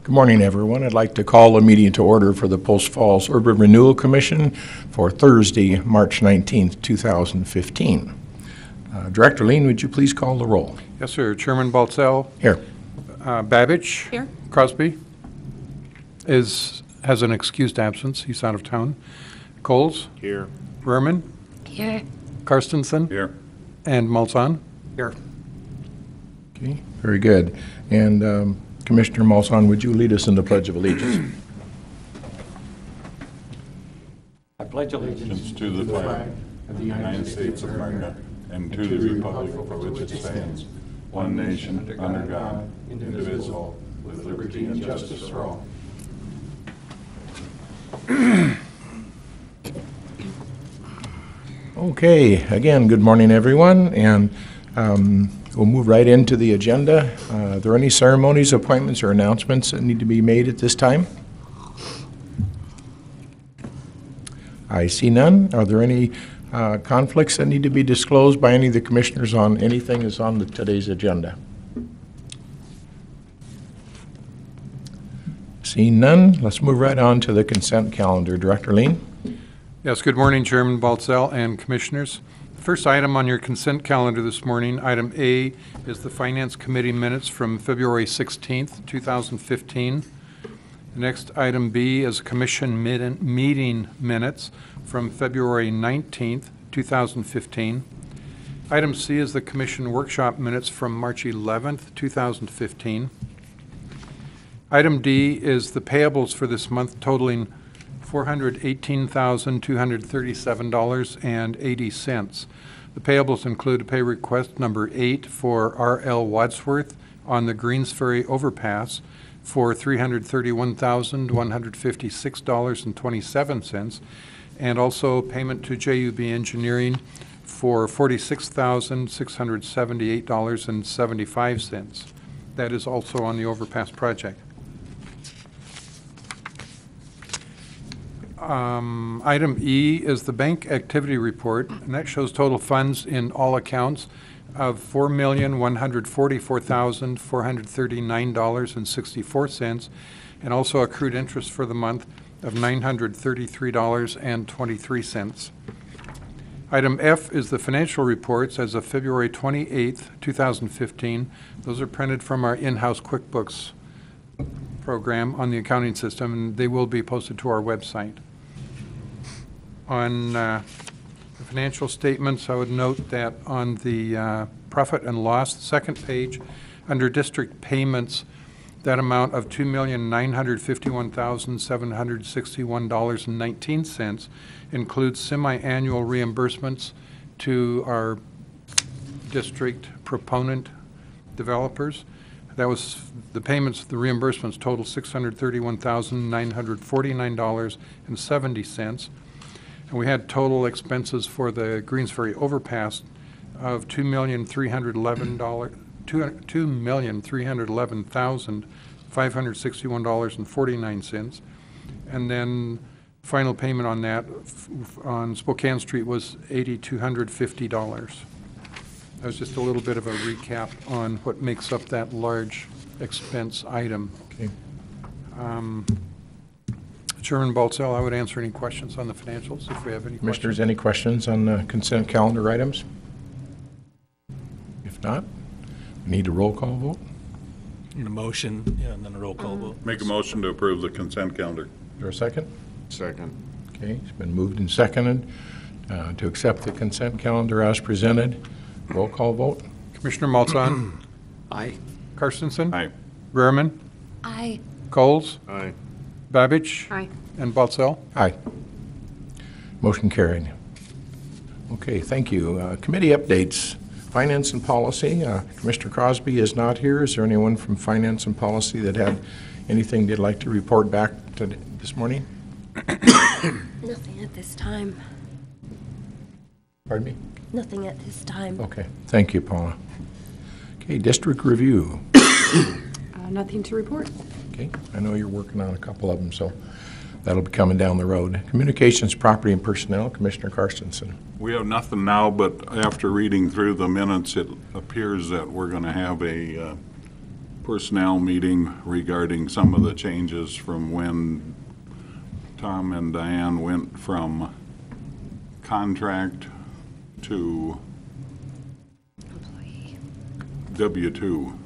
Good morning, everyone. I'd like to call a meeting to order for the Post Falls Urban Renewal Commission for Thursday, March 19th, 2015. Director Lean, would you please call the roll? Yes, sir. Chairman Baltzell. Here. Babich. Here. Crosby has an excused absence. He's out of town. Coles. Here. Berman. Here. Carstensen. Here. And Malzahn. Here. Okay, very good. And Commissioner Malzahn, would you lead us in the Pledge of Allegiance? I pledge allegiance to the flag of the United States of America and to the republic for which it stands, one nation, under God, indivisible, with liberty and justice for all. Okay, again, good morning, everyone, and we'll move right into the agenda. Are there any ceremonies, appointments, or announcements that need to be made at this time? I see none. Are there any conflicts that need to be disclosed by any of the commissioners on anything that's on today's agenda? Seeing none, let's move right on to the consent calendar. Director Lean? Yes, good morning, Chairman Baltzell and Commissioners. The first item on your consent calendar this morning, item A, is the Finance Committee minutes from February 16th, 2015. The next item B is Commission meeting minutes from February 19th, 2015. Item C is the Commission workshop minutes from March 11th, 2015. Item D is the payables for this month totaling $418,237.80. The payables include a pay request number 8 for R.L. Wadsworth on the Greensferry Overpass for $331,156.27, and also payment to JUB Engineering for $46,678.75. That is also on the Overpass project. Item E is the bank activity report, and that shows total funds in all accounts of $4,144,439.64, and also accrued interest for the month of $933.23. Item F is the financial reports as of February 28th, 2015. Those are printed from our in-house QuickBooks program on the accounting system, and they will be posted to our website. On the financial statements, I would note that on the profit and loss, the second page, under district payments, that amount of $2,951,761.19 includes semi-annual reimbursements to our district proponent developers. That was the payments, the reimbursements total $631,949.70. And we had total expenses for the Greensferry Overpass of $2,311,561.49. And then final payment on that on Spokane Street was $8,250. That was just a little bit of a recap on what makes up that large expense item. Okay. Chairman Baltzell, I would answer any questions on the financials if we have any Commissioners, questions. any questions on the consent calendar items? If not, we need a roll call vote. Need a motion, yeah, and then a roll call vote. Make a motion to approve the consent calendar. Is there a second? Second. Okay, it's been moved and seconded to accept the consent calendar as presented. Roll call vote. Commissioner Malzahn. Aye. Carstensen. Aye. Berman. Aye. Coles. Aye. Babich. Aye. And Baltzell. Aye. Motion carried. Okay, thank you. Committee updates. Finance and Policy. Commissioner Crosby is not here. Is there anyone from Finance and Policy that had anything they'd like to report back to this morning? Nothing at this time. Pardon me? Nothing at this time. Okay, thank you, Paula. Okay, District Review. Nothing to report. Okay, I know you're working on a couple of them, so that'll be coming down the road. Communications, Property, and Personnel, Commissioner Carstensen. We have nothing now, but after reading through the minutes, it appears that we're going to have a personnel meeting regarding some of the changes from when Tom and Diane went from contract to W-2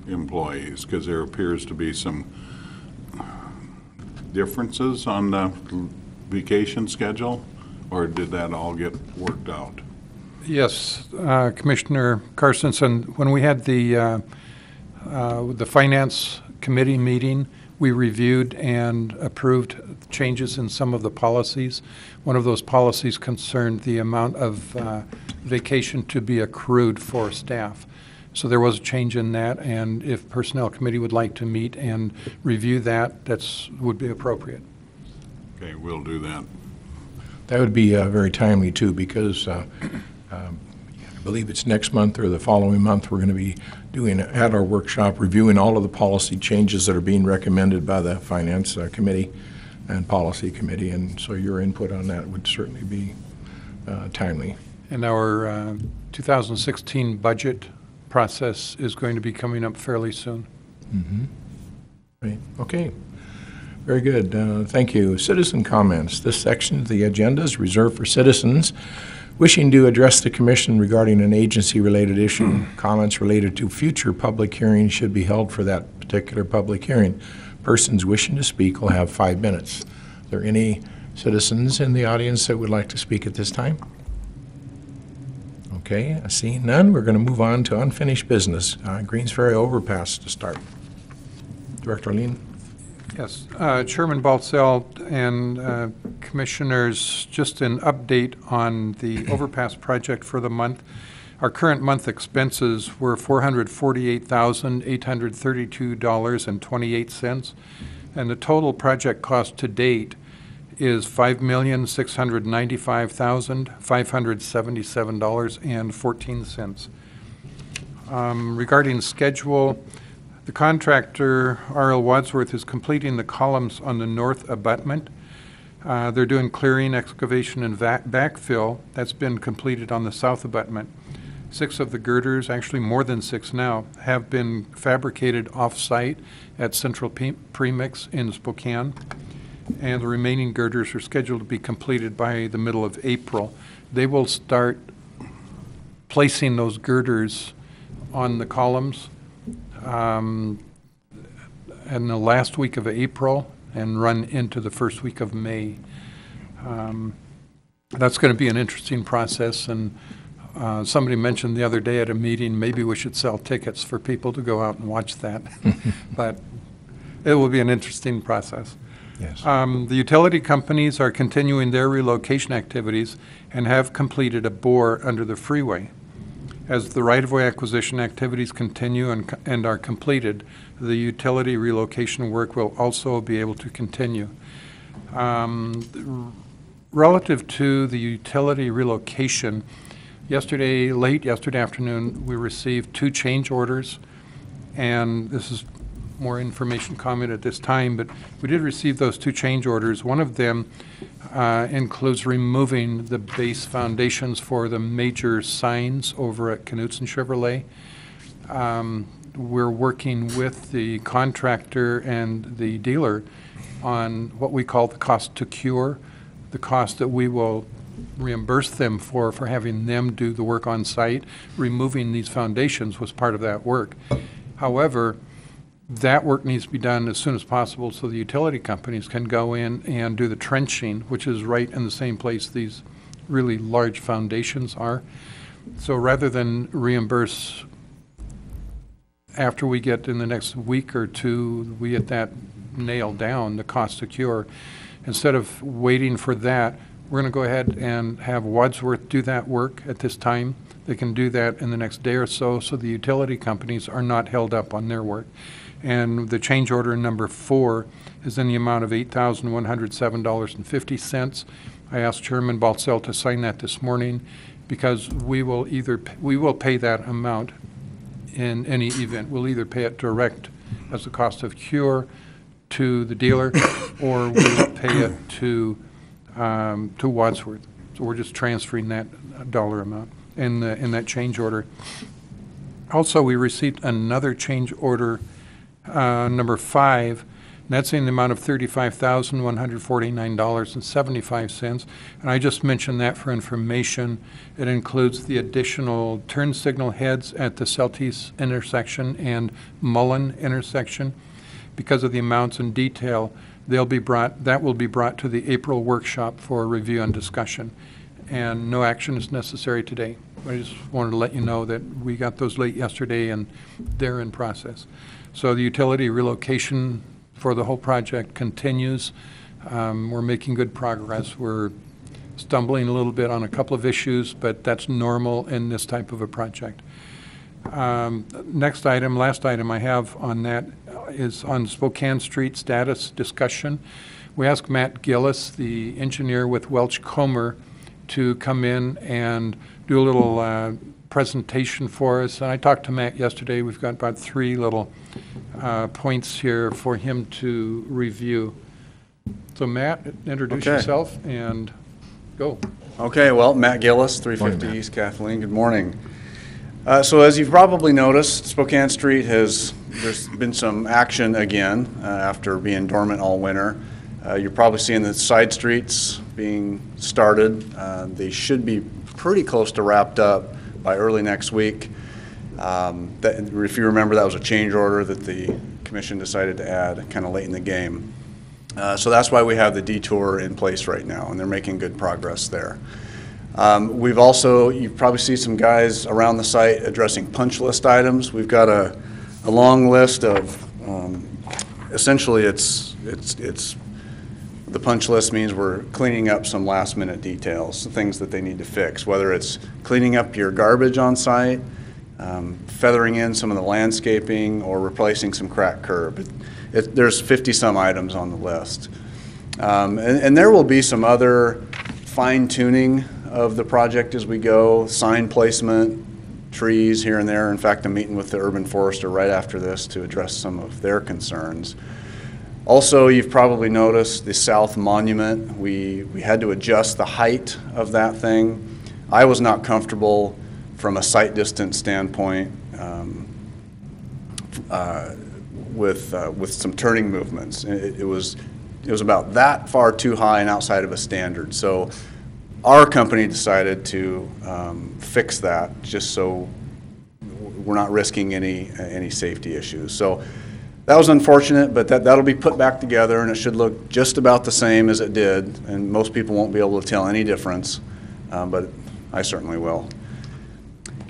employees, because there appears to be some differences on the vacation schedule, or did that all get worked out? Yes, Commissioner Carstensen, when we had the Finance Committee meeting, we reviewed and approved changes in some of the policies. One of those policies concerned the amount of vacation to be accrued for staff. So there was a change in that, and if Personnel Committee would like to meet and review that, would be appropriate. Okay, we'll do that. That would be very timely, too, because I believe it's next month or the following month, we're going to be doing, at our workshop, reviewing all of the policy changes that are being recommended by the Finance Committee and Policy Committee, and so your input on that would certainly be timely. And our 2016 budget process is going to be coming up fairly soon. Mm-hmm. Right. Okay. Very good. Thank you. Citizen comments. This section of the agenda is reserved for citizens wishing to address the Commission regarding an agency-related issue. Comments related to future public hearings should be held for that particular public hearing. Persons wishing to speak will have 5 minutes. Are there any citizens in the audience that would like to speak at this time? Okay, seeing none, we're going to move on to unfinished business. Greensferry Overpass to start. Director Lean. Yes, Chairman Baltzell and Commissioners, just an update on the Overpass project for the month. Our current month expenses were $448,832.28, and the total project cost to date is $5,695,577.14. Regarding schedule, the contractor, R.L. Wadsworth, is completing the columns on the north abutment. They're doing clearing, excavation, and backfill. That's been completed on the south abutment. 6 of the girders, actually more than 6 now, have been fabricated off-site at Central Premix in Spokane, and the remaining girders are scheduled to be completed by the middle of April. They will start placing those girders on the columns in the last week of April and run into the first week of May. That's going to be an interesting process, and somebody mentioned the other day at a meeting, maybe we should sell tickets for people to go out and watch that. But it will be an interesting process. Yes. The utility companies are continuing their relocation activities and have completed a bore under the freeway. As the right-of-way acquisition activities continue and are completed, the utility relocation work will also be able to continue. Relative to the utility relocation, late yesterday afternoon, we received 2 change orders, and this is more information comment at this time, but we did receive those 2 change orders. One of them includes removing the base foundations for the major signs over at Knutson Chevrolet. We're working with the contractor and the dealer on what we call the cost to cure, the cost that we will reimburse them for having them do the work on site. Removing these foundations was part of that work. However, that work needs to be done as soon as possible so the utility companies can go in and do the trenching, which is right in the same place these really large foundations are. So rather than reimburse after we get in the next week or 2, we get that nailed down, the cost to cure, instead of waiting for that, we're going to go ahead and have Wadsworth do that work at this time. They can do that in the next day or so the utility companies are not held up on their work. And the change order number 4 is in the amount of $8,107.50. I asked Chairman Baltzell to sign that this morning because we will pay that amount in any event. We'll either pay it direct as the cost of cure to the dealer, or we'll pay it to Wadsworth. So we're just transferring that dollar amount in that change order. Also, we received another change order Number 5, and that's in the amount of $35,149.75. And I just mentioned that for information. It includes the additional turn signal heads at the Celtice intersection and Mullen intersection. Because of the amounts in detail, that will be brought to the April workshop for review and discussion. And no action is necessary today. I just wanted to let you know that we got those late yesterday and they're in process. So the utility relocation for the whole project continues. We're making good progress. We're stumbling a little bit on a couple of issues, but that's normal in this type of a project. Last item I have on that is on Spokane Street status discussion. We asked Matt Gillis, the engineer with Welch Comer, to come in and do a little presentation for us. And I talked to Matt yesterday. We've got about 3 little points here for him to review. So Matt, introduce yourself and go. Okay, well, Matt Gillis, 350 East Kathleen. Good morning. So as you've probably noticed, Spokane Street there's been some action again after being dormant all winter. You're probably seeing the side streets being started. They should be pretty close to wrapped up by early next week. If you remember, that was a change order that the commission decided to add kind of late in the game. So that's why we have the detour in place right now, and they're making good progress there. We've also, you probably see some guys around the site addressing punch list items. We've got a long list of, essentially it's the punch list means we're cleaning up some last minute details, things that they need to fix, whether it's cleaning up your garbage on site, feathering in some of the landscaping, or replacing some cracked curb. There's 50 some items on the list. And there will be some other fine tuning of the project as we go, sign placement, trees here and there. In fact, I'm meeting with the urban forester right after this to address some of their concerns. Also, you've probably noticed the South Monument. We had to adjust the height of that thing. I was not comfortable from a sight distance standpoint with some turning movements. It was about that far too high and outside of a standard. So our company decided to fix that just so we're not risking any safety issues. So that was unfortunate, but that'll be put back together, and it should look just about the same as it did, and most people won't be able to tell any difference, but I certainly will.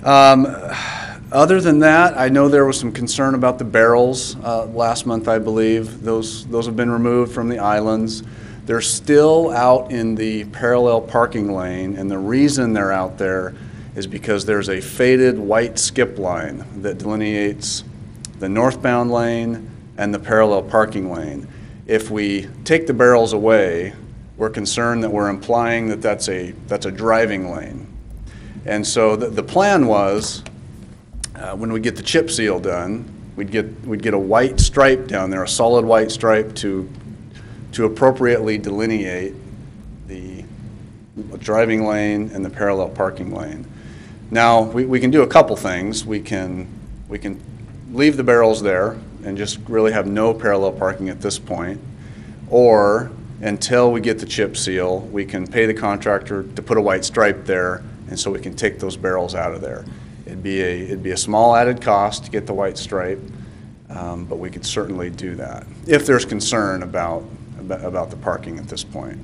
Other than that, I know there was some concern about the barrels last month, I believe. Those have been removed from the islands. They're still out in the parallel parking lane, and the reason they're out there is because there's a faded white skip line that delineates the northbound lane and the parallel parking lane. If we take the barrels away, we're concerned that we're implying that that's a driving lane. And so the plan was, when we get the chip seal done, we'd get a white stripe down there, a solid white stripe to appropriately delineate the driving lane and the parallel parking lane. Now we can do a couple things. We can leave the barrels there and just really have no parallel parking at this point, or until we get the chip seal, we can pay the contractor to put a white stripe there, and so we can take those barrels out of there. It'd be a small added cost to get the white stripe, but we could certainly do that if there's concern about the parking at this point.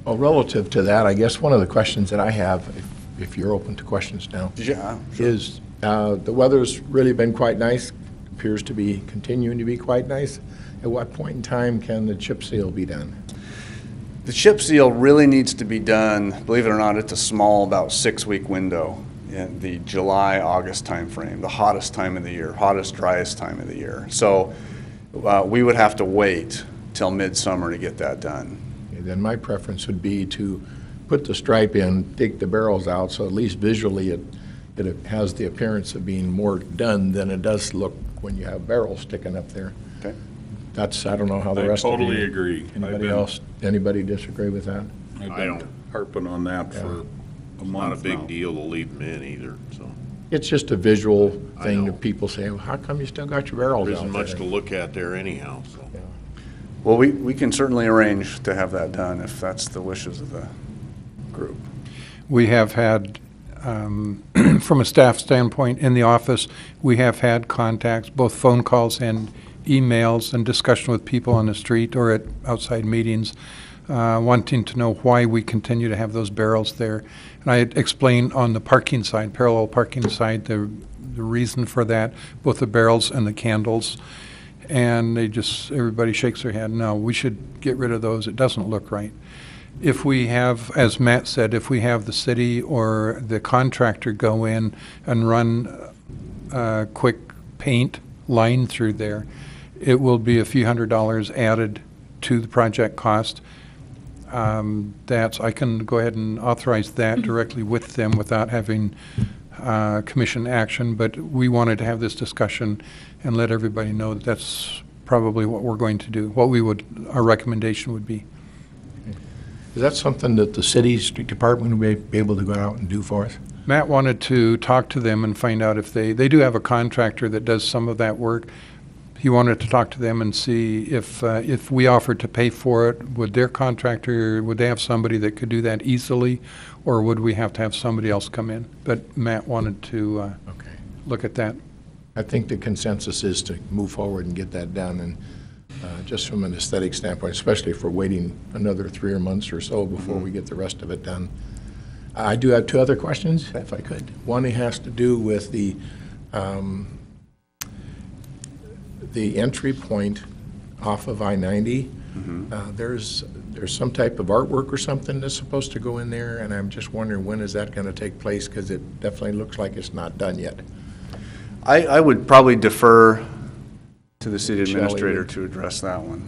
Well, relative to that, I guess one of the questions that I have, if you're open to questions now, Yeah, sure. is the weather's really been quite nice, appears to be continuing to be quite nice. At what point in time can the chip seal be done? The chip seal really needs to be done, believe it or not, it's a small, about 6-week window in the July-August timeframe, the hottest time of the year, hottest, driest time of the year. So we would have to wait till midsummer to get that done. Okay, then my preference would be to put the stripe in, take the barrels out, so at least visually it has the appearance of being more done than it does look when you have barrels sticking up there. Okay. I don't know how the rest of you. I totally agree. Anybody disagree with that? I've been harping on that for a month Not a big now. deal to leave them in either, so. It's just a visual I thing know. that people say, well, how come you still got your barrels There out isn't there? much to look at there anyhow, so. Well, we can certainly arrange to have that done if that's the wishes of the group. We have had, from a staff standpoint in the office, we have had contacts, both phone calls and emails and discussion with people on the street or at outside meetings, wanting to know why we continue to have those barrels there. And I had explained on the parking side, parallel parking side, the reason for that, both the barrels and the candles. And everybody shakes their head, no, we should get rid of those, it doesn't look right. If we have, as Matt said, if we have the city or the contractor go in and run a quick paint line through there, it will be a few $100s added to the project cost. I can go ahead and authorize that directly with them without having commission action, but we wanted to have this discussion and let everybody know that that's probably what we're going to do, our recommendation would be. Is that something that the city street department would be able to go out and do for us? Matt wanted to talk to them and find out if they do have a contractor that does some of that work. He wanted to talk to them and see if we offered to pay for it, would their contractor, would they have somebody that could do that easily, or would we have to have somebody else come in? But Matt wanted to Okay. look at that. I think the consensus is to move forward and get that done, and just from an aesthetic standpoint, especially if we're waiting another 3 months or so before we get the rest of it done. I do have 2 other questions, if I could. One has to do with the entry point off of I-90. There's some type of artwork or something that's supposed to go in there, and I'm just wondering, when is that going to take place, because it definitely looks like it's not done yet. I would probably defer to the city Shelley administrator would- to address that one.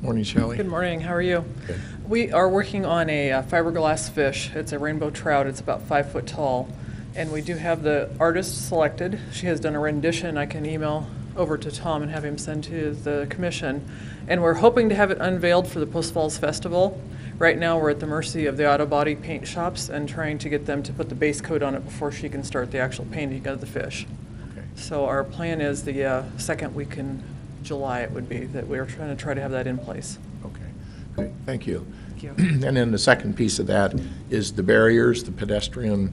Morning, Shelley. Good morning, how are you? Good. We are working on a fiberglass fish. It's a rainbow trout, it's about 5 foot tall. And we do have the artist selected. She has done a rendition I can email over to Tom and have him send to the commission. And we're hoping to have it unveiled for the Post Falls Festival. Right now, we're at the mercy of the auto body paint shops and trying to get them to put the base coat on it before she can start the actual painting of the fish. Okay. So our plan is the second week in July, it would be, that we're trying to have that in place. Okay, great, thank you. Thank you. And then the second piece of that is the barriers, the pedestrian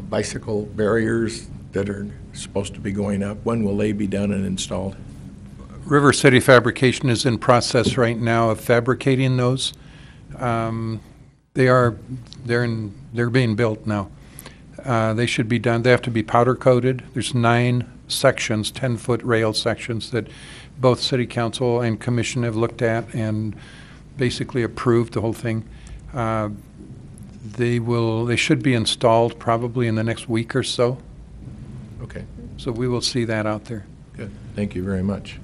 bicycle barriers that are supposed to be going up. When will they be done and installed? River City Fabrication is in process right now of fabricating those. They're being built now. They should be done. They have to be powder coated. There's 9 sections, 10-foot rail sections that both City Council and Commission have looked at and basically approved the whole thing. They should be installed probably in the next week or so. Okay, So we will see that out there. good, thank you very much.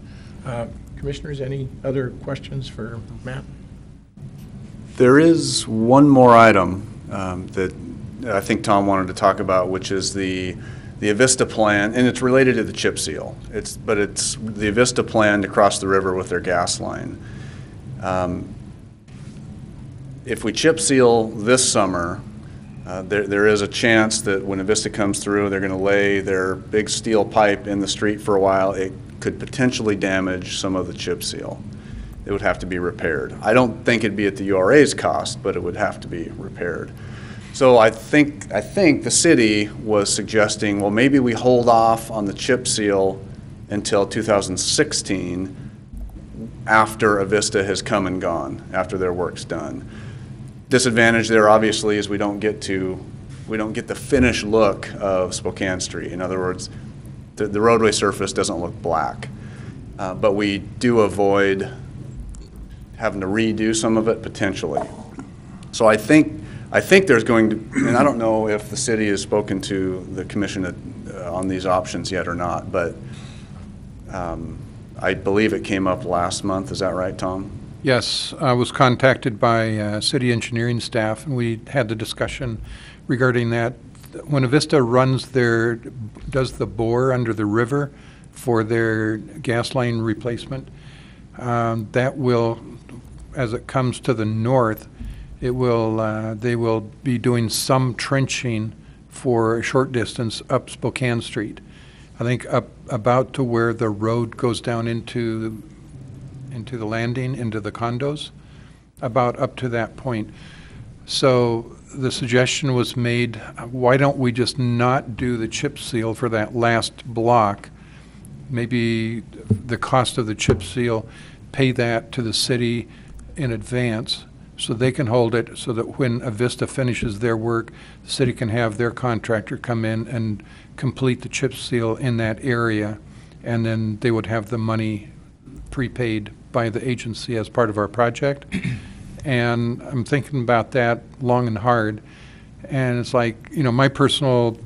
Commissioners, any other questions for Matt? There is one more item that I think Tom wanted to talk about, which is the Avista plan, and it's related to the chip seal. It's the Avista plan to cross the river with their gas line. If we chip seal this summer, there is a chance that when Avista comes through, they're going to lay their big steel pipe in the street for a while. It could potentially damage some of the chip seal. It would have to be repaired. I don't think it'd be at the URA's cost, but it would have to be repaired. So I think the city was suggesting, well, maybe we hold off on the chip seal until 2016 after Avista has come and gone, after their work's done. Disadvantage there obviously is we don't get the finished look of Spokane Street. In other words, the roadway surface doesn't look black. But we do avoid having to redo some of it potentially. So I think there's going to, and I don't know if the city has spoken to the commission on these options yet or not, but I believe it came up last month. Is that right, Tom? Yes, I was contacted by city engineering staff, and we had the discussion regarding that. When Avista does the bore under the river for their gas line replacement, that will, as it comes to the north, they will be doing some trenching for a short distance up Spokane Street. I think up about to where the road goes down into the landing, into the condos, about up to that point. So the suggestion was made, why don't we just not do the chip seal for that last block? Maybe the cost of the chip seal, pay that to the city in advance so they can hold it, so that when Avista finishes their work, the city can have their contractor come in and complete the chip seal in that area, and then they would have the money prepaid by the agency as part of our project. And I'm thinking about that long and hard, and it's like, you know, my personal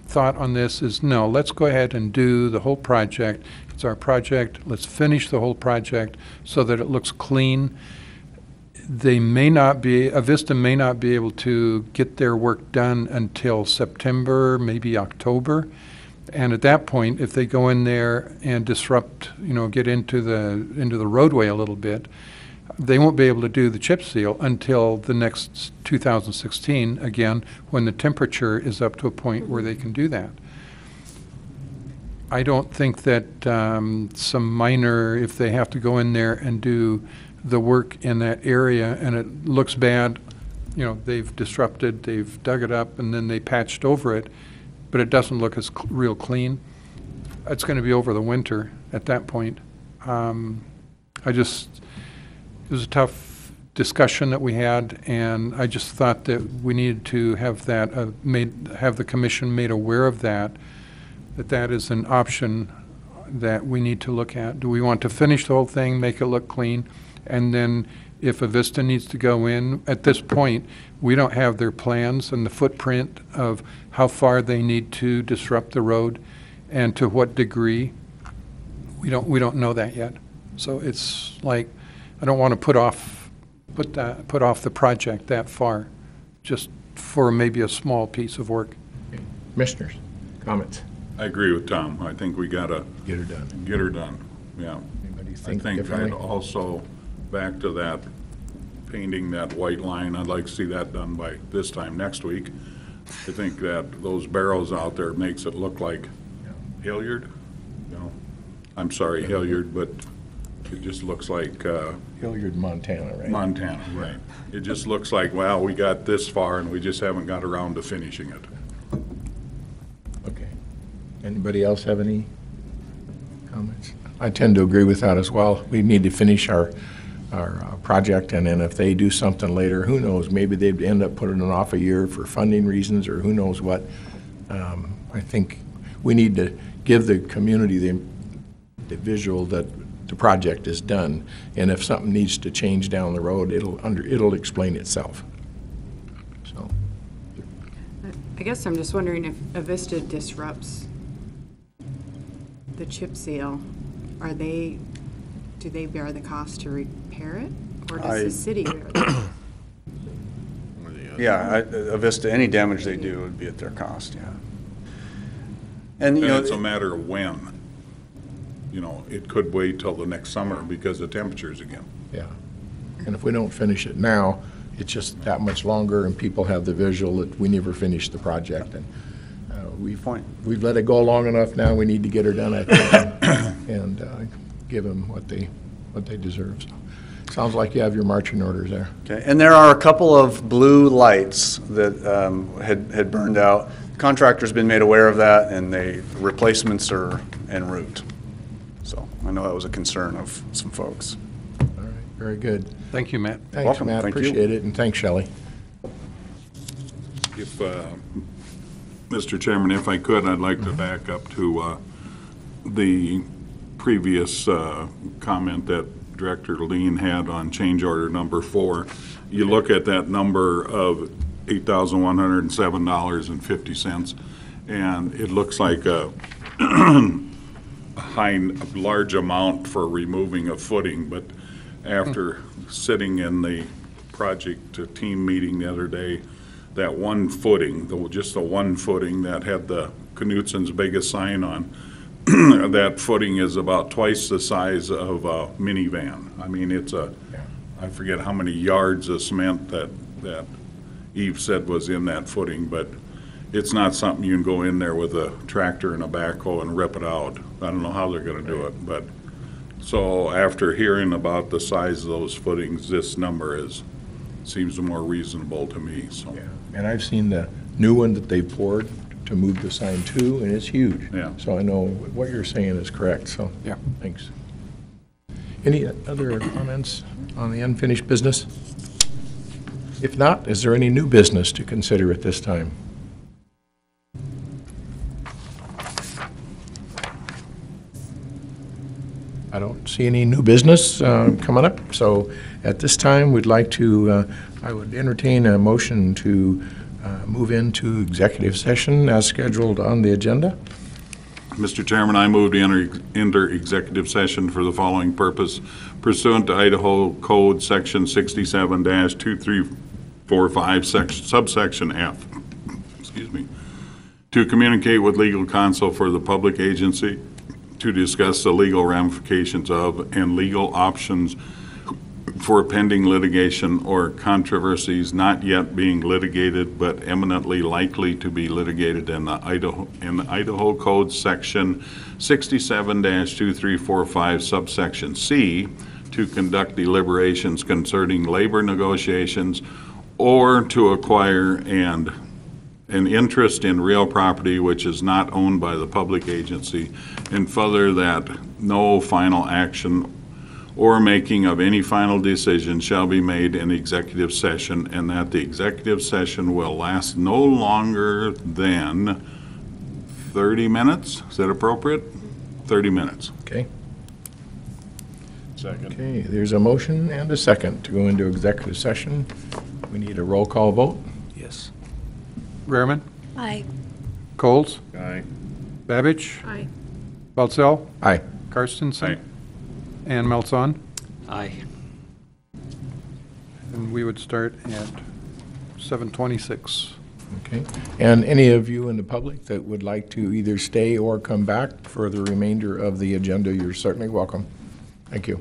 thought on this is, no, let's go ahead and do the whole project. It's our project. Let's finish the whole project so that it looks clean. They may not be, Avista may not be able to get their work done until September, maybe October. And at that point, if they go in there and disrupt, you know, get into the roadway a little bit, they won't be able to do the chip seal until the next 2016, again, when the temperature is up to a point where they can do that. I don't think that some minor, if they have to go in there and do the work in that area and it looks bad, you know, they've disrupted, they've dug it up, and then they patched over it, but it doesn't look as real clean. It's going to be over the winter at that point. It was a tough discussion that we had, and I just thought that we needed to have that have the commission made aware of that is an option that we need to look at. Do we want to finish the whole thing, make it look clean, and then if Avista needs to go in, at this point, we don't have their plans and the footprint of how far they need to disrupt the road and to what degree. We don't know that yet. So it's like, I don't want to put off the project that far, just for maybe a small piece of work. Okay. Commissioners, comments? I agree with Tom. I think we gotta Get her done. get her done, yeah. Anybody I think think differently? that also, back to that, painting that white line, I'd like to see that done by this time next week. I think that those barrels out there makes it look like Hilliard, you know, I'm sorry, Hilliard, but it just looks like Hilliard, Montana, right? Montana, right. It just looks like, well, we got this far and we just haven't got around to finishing it. Okay. Anybody else have any comments? I tend to agree with that as well. We need to finish our project, and then if they do something later, who knows, maybe they'd end up putting it off a year for funding reasons or who knows what. I think we need to give the community the visual that the project is done, and if something needs to change down the road, it'll explain itself. So, I guess I'm just wondering if Avista disrupts the chip seal, do they bear the cost to repair it? Or does the city bear the cost? Yeah, Avista, any damage they do would be at their cost, yeah. And, you And know, it's a matter of when. You know, it could wait till the next summer because of temperatures again. yeah. And if we don't finish it now, it's just that much longer, and people have the visual that we never finished the project. And we've let it go long enough now. We need to get her done, I think, and give them what they deserve. So, sounds like you have your marching orders there. okay, and there are a couple of blue lights that had burned out. The contractor's been made aware of that, and replacements are en route. So I know that was a concern of some folks. All right, very good. Thank you, Matt. Thanks, Welcome. Matt. Thank you. Appreciate it, and thanks, Shelley. If, Mr. Chairman, if I could, I'd like to back up to the previous comment that Director Lean had on change order number 4. You look at that number of $8,107.50, and it looks like a large amount for removing a footing, but after sitting in the project team meeting the other day, that one footing, just the one footing that had the Knutsen's biggest sign on, that footing is about twice the size of a minivan. I mean, it's I forget how many yards of cement that Eve said was in that footing, but it's not something you can go in there with a tractor and a backhoe and rip it out. I don't know how they're gonna do it, but, so after hearing about the size of those footings, this number seems more reasonable to me, so. Yeah. And I've seen the new one that they poured to move the sign to, and it's huge. Yeah. So I know what you're saying is correct, so. Yeah. Thanks. Any other comments on the unfinished business? If not, is there any new business to consider at this time? I don't see any new business coming up, so at this time, we'd like to, I would entertain a motion to move into executive session as scheduled on the agenda. Mr. Chairman, I move to enter executive session for the following purpose pursuant to Idaho Code Section 67-2345, subsection F. Excuse me. To communicate with legal counsel for the public agency to discuss the legal ramifications of and legal options for pending litigation or controversies not yet being litigated but eminently likely to be litigated in the Idaho Code Section 67-2345 subsection C, to conduct deliberations concerning labor negotiations or to acquire an interest in real property which is not owned by the public agency, and further that no final action or making of any final decision shall be made in executive session, and that the executive session will last no longer than 30 minutes. Is that appropriate? 30 minutes. Okay. Second. Okay, there's a motion and a second to go into executive session. We need a roll call vote. Yes. Behrman, Aye. Coles, Aye. Babich, Aye. Baltzell, Aye. Carstensen, Aye. and Melton. Aye. And we would start at 7:26. Okay. And any of you in the public that would like to either stay or come back for the remainder of the agenda, you're certainly welcome. Thank you.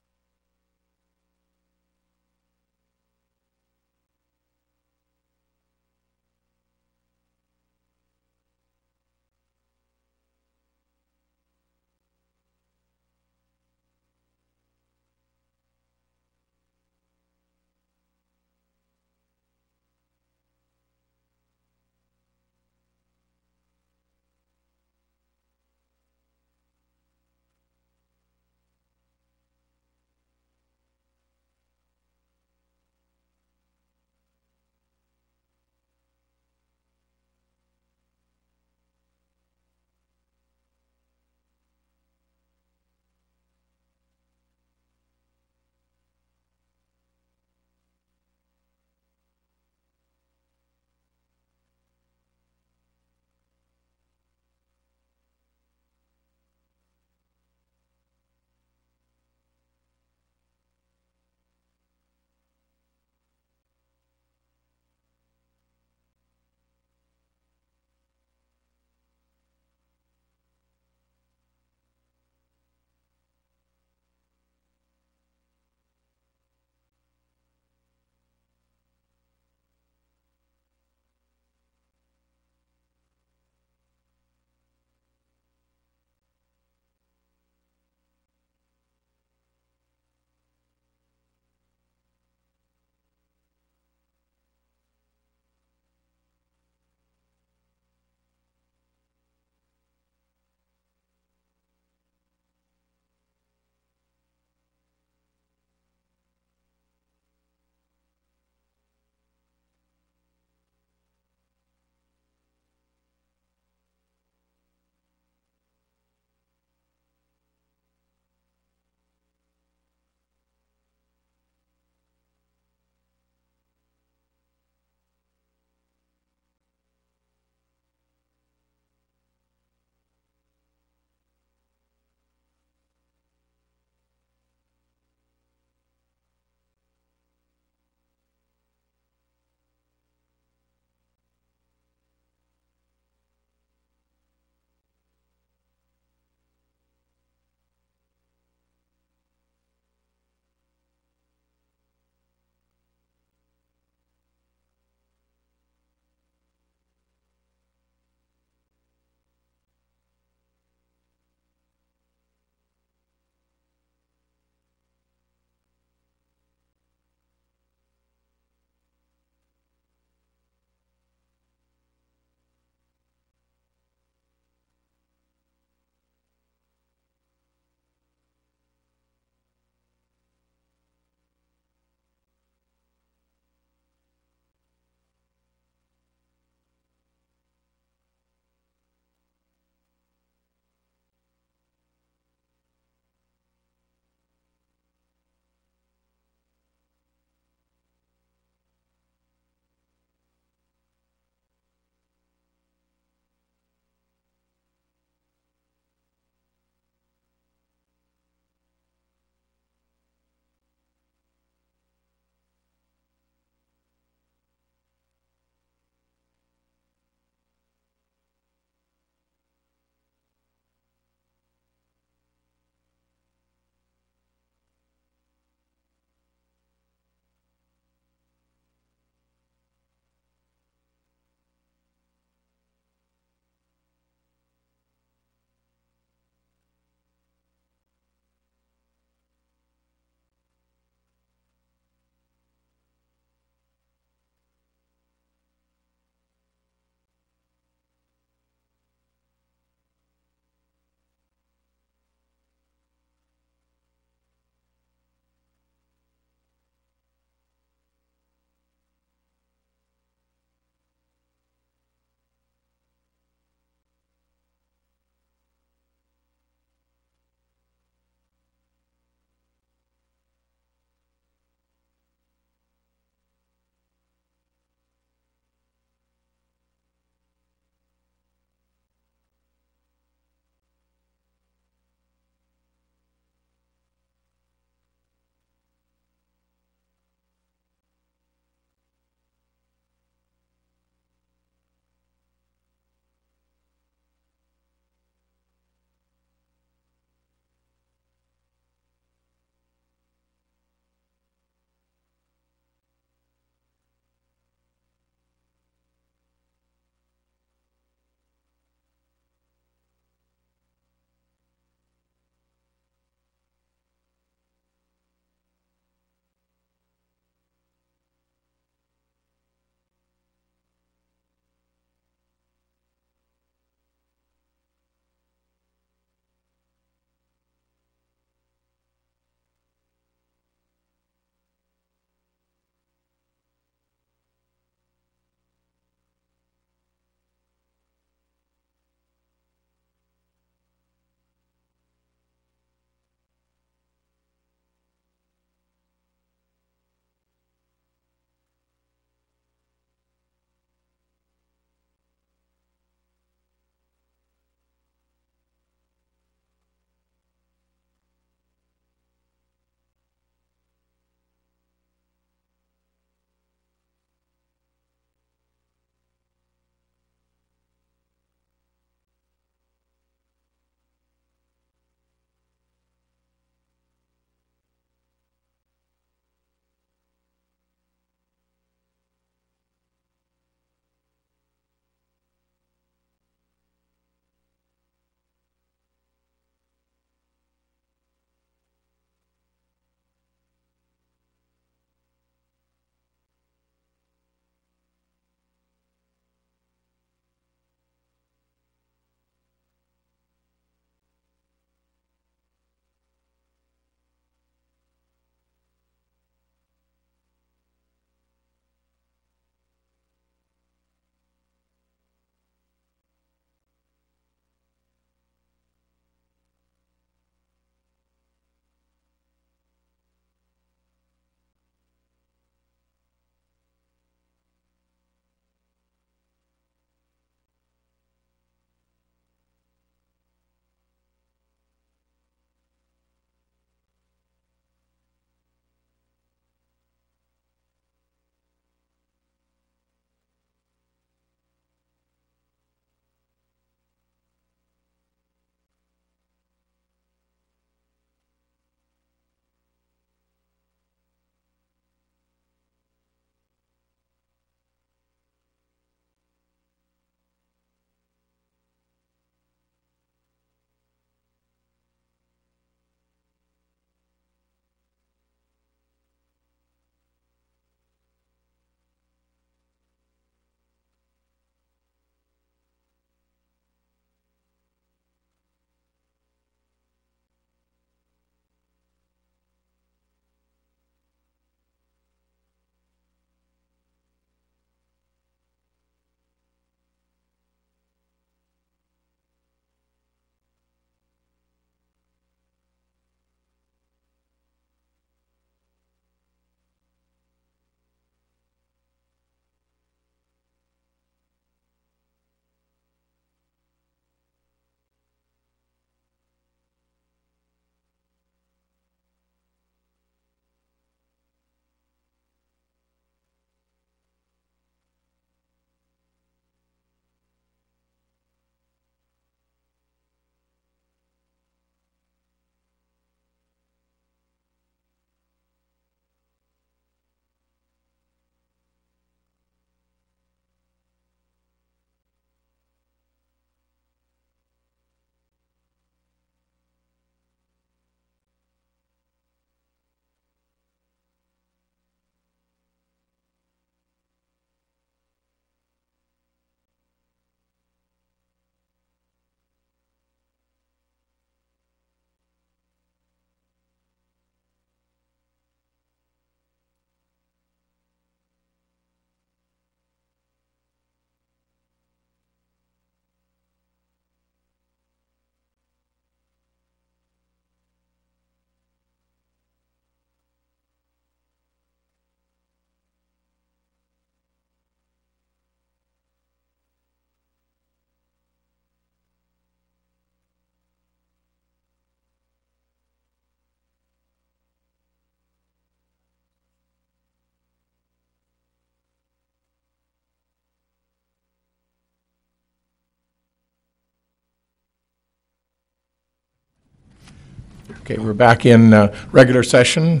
Okay, we're back in regular session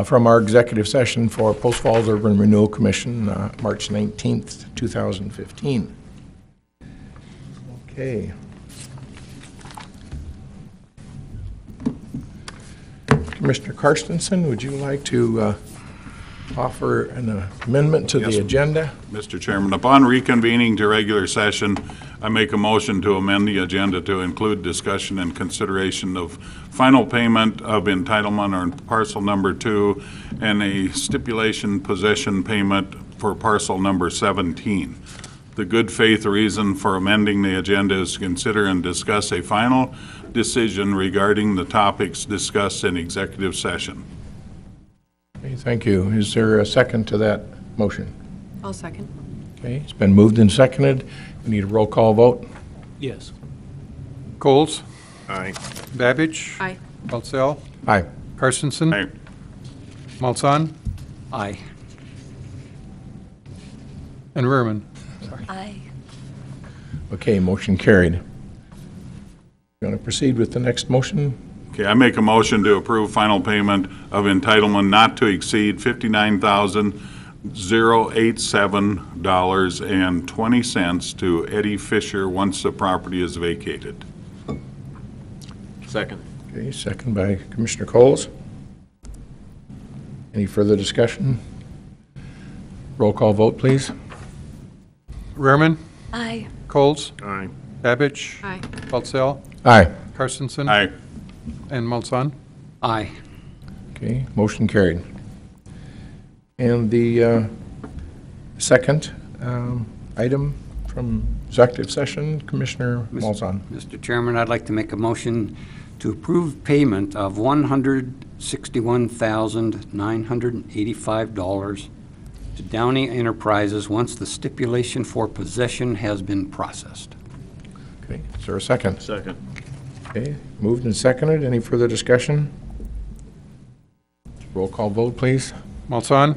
from our executive session for Post Falls Urban Renewal Commission, March 19th, 2015. Okay. Commissioner Carstensen, would you like to offer an amendment to the agenda? Mr. Chairman, upon reconvening to regular session, I make a motion to amend the agenda to include discussion and consideration of final payment of entitlement on parcel number 2 and a stipulation possession payment for parcel number 17. The good faith reason for amending the agenda is to consider and discuss a final decision regarding the topics discussed in executive session. Okay, thank you. Is there a second to that motion? I'll second. Okay, it's been moved and seconded. We need a roll call vote. Yes. Coles? Aye. Babich? Aye. Baltzell? Aye. Carstensen? Aye. Malzahn? Aye. And Rehrman? Aye. Okay, motion carried. You want to proceed with the next motion? Okay, I make a motion to approve final payment of entitlement not to exceed $59,087.20 to Eddie Fisher once the property is vacated. Second. Okay, second by Commissioner Coles. Any further discussion? Roll call vote, please. Rehrman? Aye. Coles? Aye. Babich? Aye. Baltzell? Aye. Carstensen? Aye. And Malzahn? Aye. Okay, motion carried. And the second item from executive session, Commissioner Malzahn. Mr. Chairman, I'd like to make a motion to approve payment of $161,985 to Downey Enterprises once the stipulation for possession has been processed. Okay, is there a second? Second. Okay, moved and seconded. Any further discussion? Roll call vote, please. Malzahn?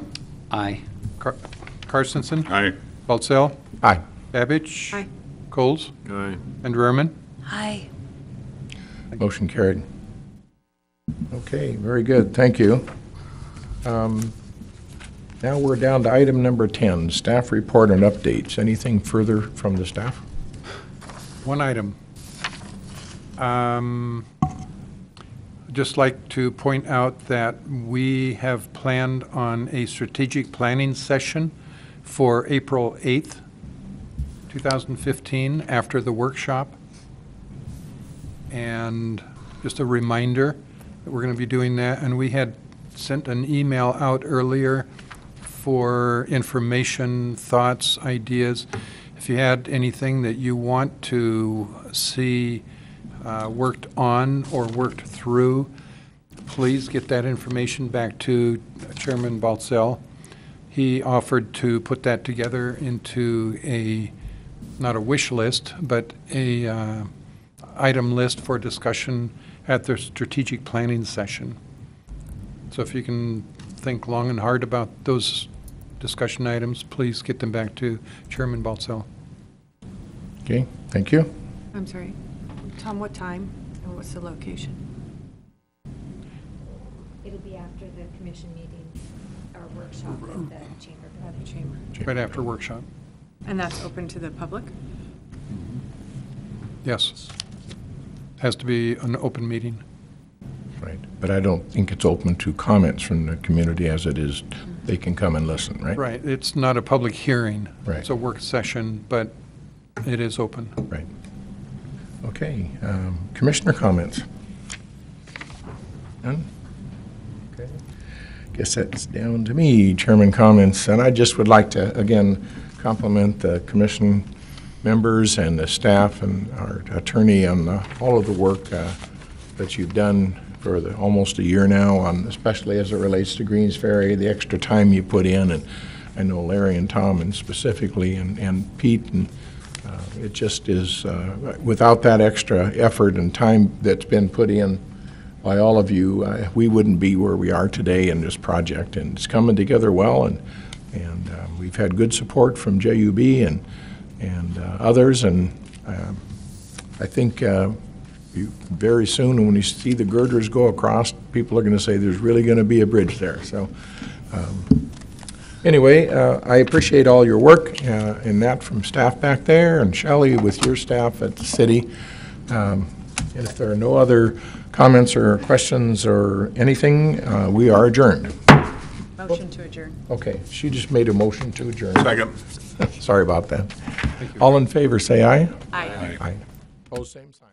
Aye. Carstensen? Aye. Baltzell? Aye. Babich? Aye. Coles? Aye. And Rehrman? Aye. Motion carried. Okay, very good. Thank you. Now we're down to item number 10, staff report and updates. Anything further from the staff? One item. Just like to point out that we have planned on a strategic planning session for April 8th, 2015, after the workshop. And just a reminder that we're going to be doing that. And we had sent an email out earlier for information, thoughts, ideas. If you had anything that you want to see worked on or worked through, please get that information back to Chairman Baltzell. He offered to put that together into a, not a wish list, but a item list for discussion at the strategic planning session. So if you can think long and hard about those discussion items, please get them back to Chairman Baltzell. Okay, thank you. I'm sorry. Tom, what time and what's the location? It'll be after the commission meeting or workshop at the chamber. At the chamber. Right after workshop. And that's open to the public? Yes. Has to be an open meeting. Right, but I don't think it's open to comments from the community as it is. They can come and listen, right? Right. It's not a public hearing. Right. It's a work session, but it is open. Right. Okay, commissioner comments? None? Okay. Guess that's down to me, chairman comments, and I just would like to, again, compliment the commission members and the staff and our attorney on all of the work that you've done for almost a year now, on, especially as it relates to Greensferry, the extra time you put in, and I know Larry and Tom and specifically, and Pete, and it just is, without that extra effort and time that's been put in by all of you, we wouldn't be where we are today in this project, and it's coming together well, and we've had good support from JUB and others, and I think very soon, when you see the girders go across, people are going to say there's really going to be a bridge there. So anyway, I appreciate all your work in that from staff back there, and Shelley with your staff at the city. And if there are no other comments or questions or anything, we are adjourned. Motion to adjourn. Okay, she just made a motion to adjourn. Second. Sorry about that. All in favor, say aye. Aye. Aye. Opposed, same sign.